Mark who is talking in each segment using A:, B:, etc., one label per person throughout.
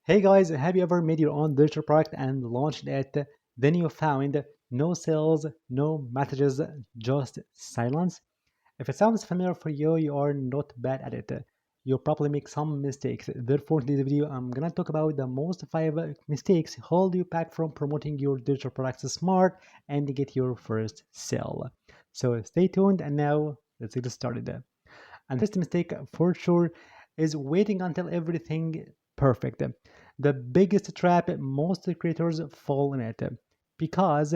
A: Hey guys, have you ever made your own digital product and launched it? Then you found no sales, no messages, just silence? If it sounds familiar for you, you are not bad at it. You probably make some mistakes. Therefore, in this video, I'm gonna talk about the most five mistakes hold you back from promoting your digital products smart and get your first sale. So stay tuned, and now let's get started. And the first mistake for sure is waiting until everything perfect. The biggest trap most creators fall in it because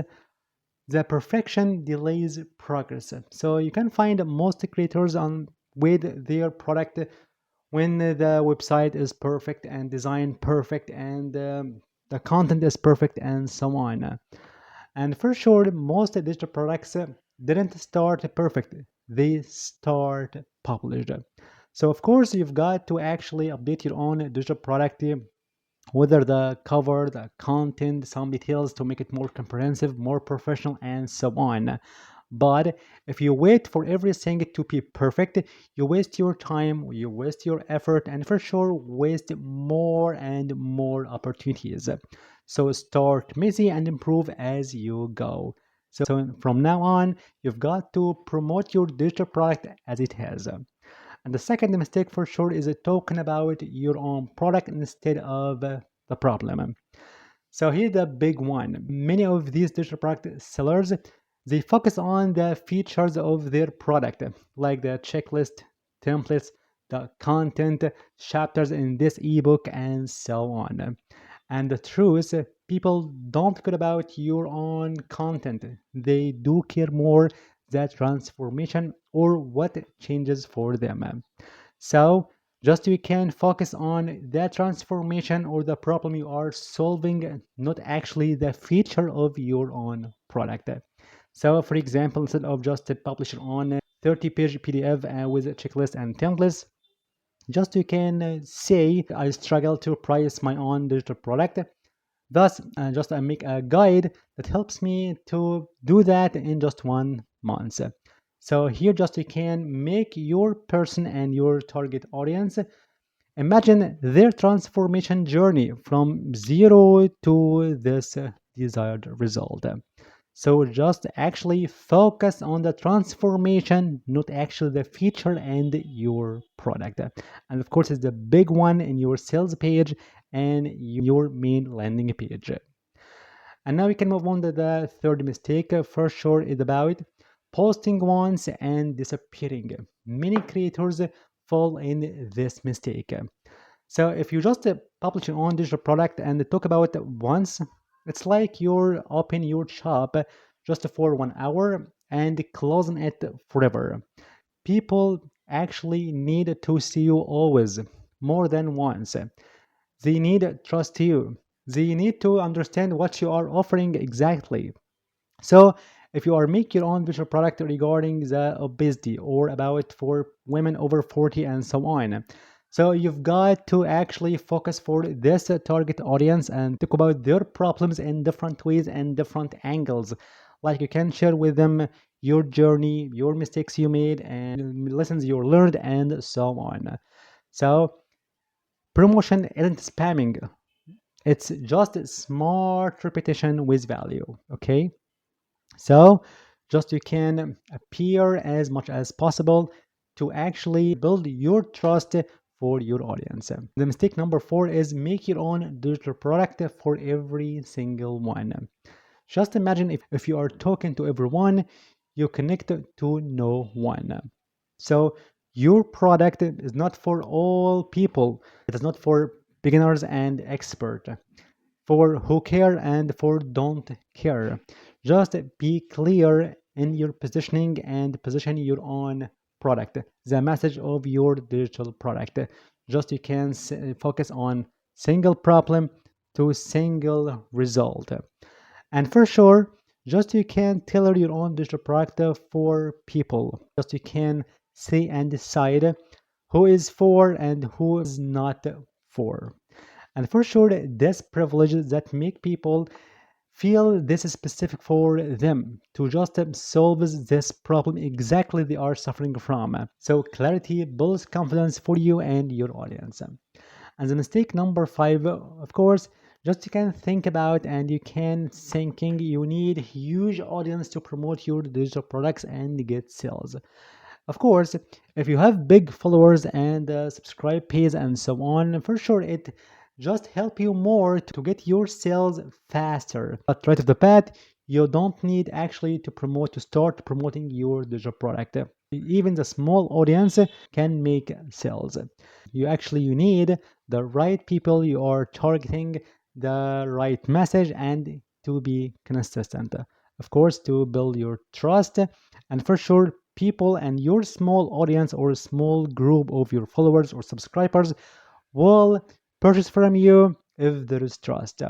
A: the perfection delays progress. So you can find most creators on with their product when the website is perfect and design perfect and the content is perfect and so on. And for sure, most digital products didn't start perfect. They start published. So of course, you've got to actually update your own digital product, whether the cover, the content, some details to make it more comprehensive, more professional, and so on. But if you wait for everything to be perfect, you waste your time, you waste your effort, and for sure waste more and more opportunities. So start messy and improve as you go. So from now on, you've got to promote your digital product as it has. And the second mistake for sure is talking about your own product instead of the problem. So here's the big one. Many of these digital product sellers, they focus on the features of their product, like the checklist, templates, the content, chapters in this ebook, and so on. And the truth, people don't care about your own content. They do care more that transformation or what changes for them. So just you can focus on that transformation or the problem you are solving, not actually the feature of your own product. So for example, instead of just publishing on 30-page PDF with a checklist and templates, just you can say I struggle to price my own digital product. Thus, just I make a guide that helps me to do that in just 1 month. So here just you can make your person and your target audience imagine their transformation journey from zero to this desired result. So just actually focus on the transformation, not actually the feature and your product. And of course, it's the big one in your sales page and your main landing page. And now we can move on to the third mistake. For sure, is about posting once and disappearing. Many creators fall in this mistake. So if you just publish your own digital product and talk about it once, it's like you're open your shop just for 1 hour and closing it forever. People actually need to see you always, more than once. They need trust you. They need to understand what you are offering exactly. So if you are making your own visual product regarding the obesity or about for women over 40 and so on, so you've got to actually focus for this target audience and talk about their problems in different ways and different angles. Like you can share with them your journey, your mistakes you made, and lessons you learned, and so on. So promotion isn't spamming. It's just smart repetition with value. Okay. So just you can appear as much as possible to actually build your trust for your audience. The mistake number four is make your own digital product for every single one. Just imagine if you are talking to everyone, you connect to no one. So your product is not for all people. It is not for beginners and expert, for who care and for don't care. Just be clear in your positioning and position your own product, the message of your digital product. Just you can focus on single problem to single result. And for sure, just you can tailor your own digital product for people. Just you can see and decide who is for and who is not for. And for sure, this privileges that make people feel this is specific for them to just solve this problem exactly they are suffering from. So clarity builds confidence for you and your audience. And the mistake number five, of course, just you can think about and you can thinking you need huge audience to promote your digital products and get sales. Of course, if you have big followers and subscribe page and so on, for sure it just help you more to get your sales faster. But right off the bat, you don't need actually to start promoting your digital product. Even the small audience can make sales. You need the right people you are targeting, the right message, and to be consistent. Of course, to build your trust, and for sure people and your small audience or small group of your followers or subscribers will purchase from you if there is trust.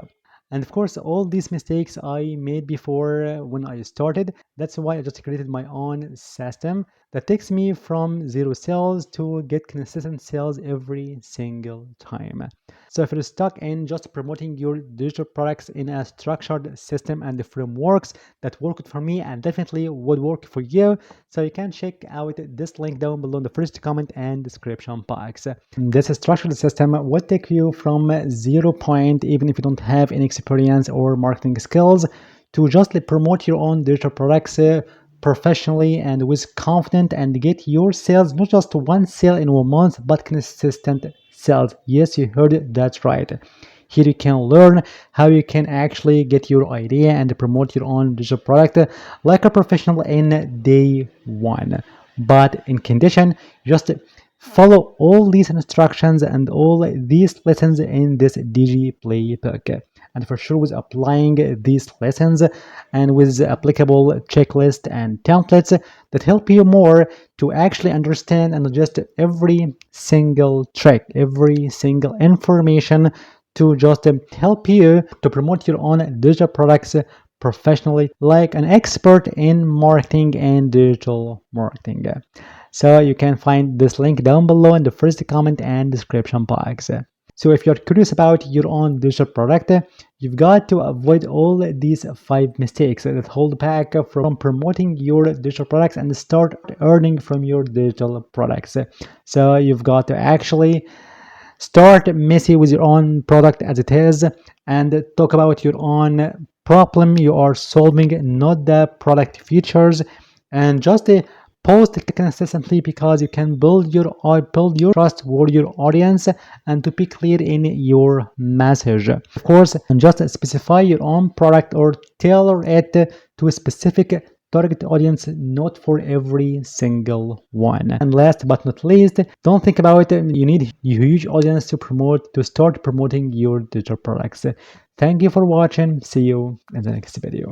A: And of course, all these mistakes I made before when I started. That's why I just created my own system that takes me from zero sales to get consistent sales every single time. So if you're stuck in just promoting your digital products in a structured system and the frameworks that worked for me and definitely would work for you, so you can check out this link down below in the first comment and description box. This structured system will take you from 0 point, even if you don't have any experience or marketing skills, to just promote your own digital products professionally and with confidence and get your sales, not just one sale in 1 month, but consistent sales. Yes, you heard it, that's right. Here you can learn how you can actually get your idea and promote your own digital product like a professional in day one. But in condition, just follow all these instructions and all these lessons in this DigiPlaybook. And for sure, with applying these lessons and with applicable checklist and templates that help you more to actually understand and adjust every single trick, every single information to just help you to promote your own digital products professionally like an expert in marketing and digital marketing. So you can find this link down below in the first comment and description box. So if you're curious about your own digital product, you've got to avoid all these 5 mistakes that hold back from promoting your digital products and start earning from your digital products. So you've got to actually start messy with your own product as it is and talk about your own problem you are solving, not the product features, and just post consistently because you can build your trust with your audience and to be clear in your message. Of course, and just specify your own product or tailor it to a specific target audience, not for every single one. And last but not least, don't think about it. You need a huge audience to start promoting your digital products. Thank you for watching. See you in the next video.